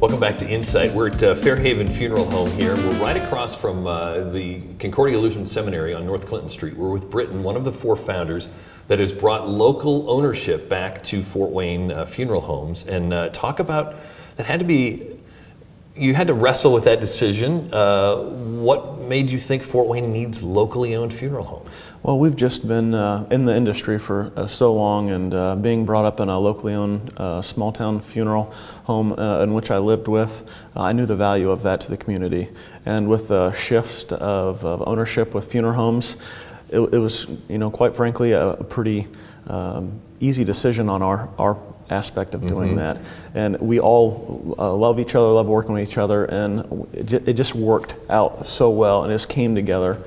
Welcome back to Insight. We're at FairHaven Funeral Home here. We're right across from the Concordia Lutheran Seminary on North Clinton Street. We're with Britton, one of the four founders that has brought local ownership back to Fort Wayne funeral homes. And talk about, that had to be, you had to wrestle with that decision. What made you think Fort Wayne needs locally owned funeral homes? Well, we've just been in the industry for so long, and being brought up in a locally owned small town funeral home in which I lived with, I knew the value of that to the community. And with the shift of ownership with funeral homes, it was, quite frankly, a pretty easy decision on our aspect of doing that. And we all love each other, love working with each other, and it just worked out so well, and it just came together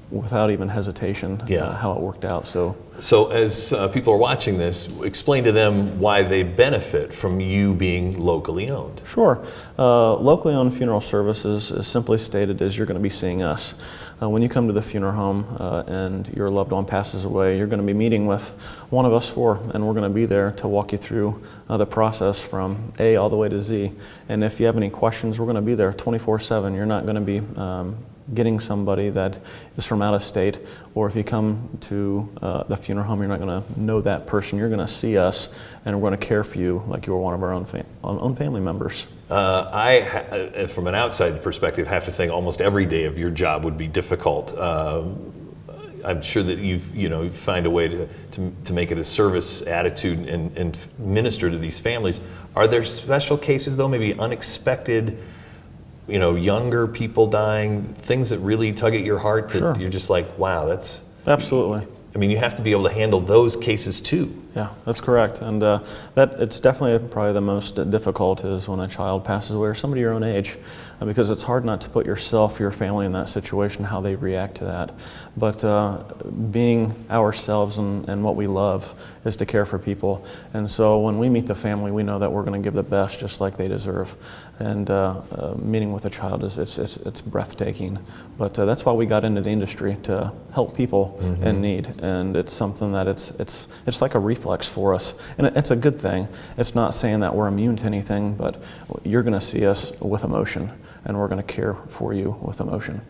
without even hesitation how it worked out. So as people are watching this, explain to them why they benefit from you being locally owned. Sure. Locally owned funeral services, is simply stated, is you're going to be seeing us. When you come to the funeral home and your loved one passes away, you're going to be meeting with one of us four, and we're going to be there to walk you through the process from A all the way to Z. And if you have any questions, we're going to be there 24/7. You're not going to be getting somebody that is from out of state, or if you come to the funeral home, you're not going to know that person. You're going to see us, and we're going to care for you like you were one of our own family members. From an outside perspective, have to think almost every day of your job would be difficult. I'm sure that you find a way to make it a service attitude and minister to these families. Are there special cases though, maybe unexpected, younger people dying, things that really tug at your heart that Sure. You're just like, wow, that's... Absolutely. I mean, you have to be able to handle those cases too. Yeah, that's correct. And it's definitely probably the most difficult is when a child passes away or somebody your own age, because it's hard not to put yourself, your family in that situation, how they react to that. But being ourselves and what we love is to care for people. And so when we meet the family, we know that we're going to give the best just like they deserve. And meeting with a child it's breathtaking. But that's why we got into the industry, to help people in need. And it's something that it's like a reflex for us, and it's a good thing. It's not saying that we're immune to anything, but you're going to see us with emotion, and we're going to care for you with emotion.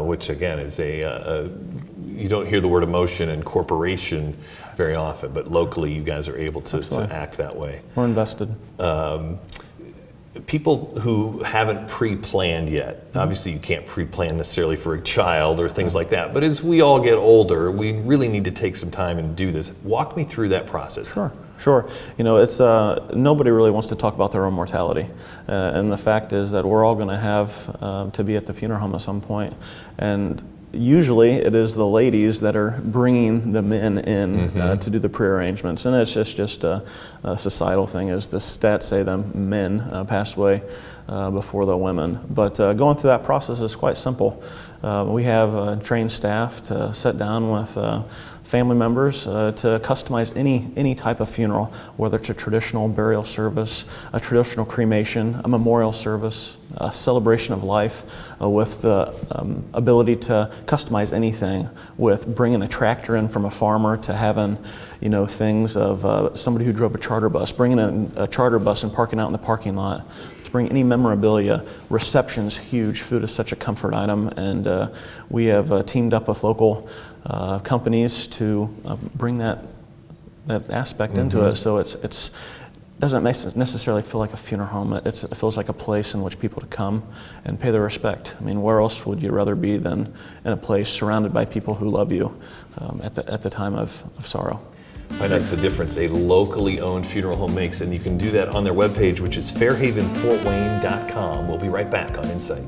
Which again is you don't hear the word emotion in corporation very often, but locally you guys are able to act that way. We're invested. People who haven't pre-planned yet, obviously you can't pre-plan necessarily for a child or things like that, but as we all get older, we really need to take some time and do this. Walk me through that process. Sure. It's nobody really wants to talk about their own mortality, and the fact is that we're all going to have to be at the funeral home at some point, and usually it is the ladies that are bringing the men in to do the prearrangements, and it's just a societal thing. As the stats say, the men pass away before the women. But going through that process is quite simple. We have trained staff to sit down with family members to customize any type of funeral, whether it's a traditional burial service, a traditional cremation, a memorial service, a celebration of life, with the ability to customize anything, with bringing a tractor in from a farmer to having things of somebody who drove a charter bus, bringing in a charter bus and parking out in the parking lot, to bring any memorabilia. Reception's huge. Food is such a comfort item, and we have teamed up with local companies to bring that aspect into it. So it doesn't necessarily feel like a funeral home. It feels like a place in which people to come and pay their respect. I mean, where else would you rather be than in a place surrounded by people who love you at the time of sorrow? Find out the difference a locally owned funeral home makes, and you can do that on their webpage, which is fairhavenfortwayne.com. We'll be right back on Insight.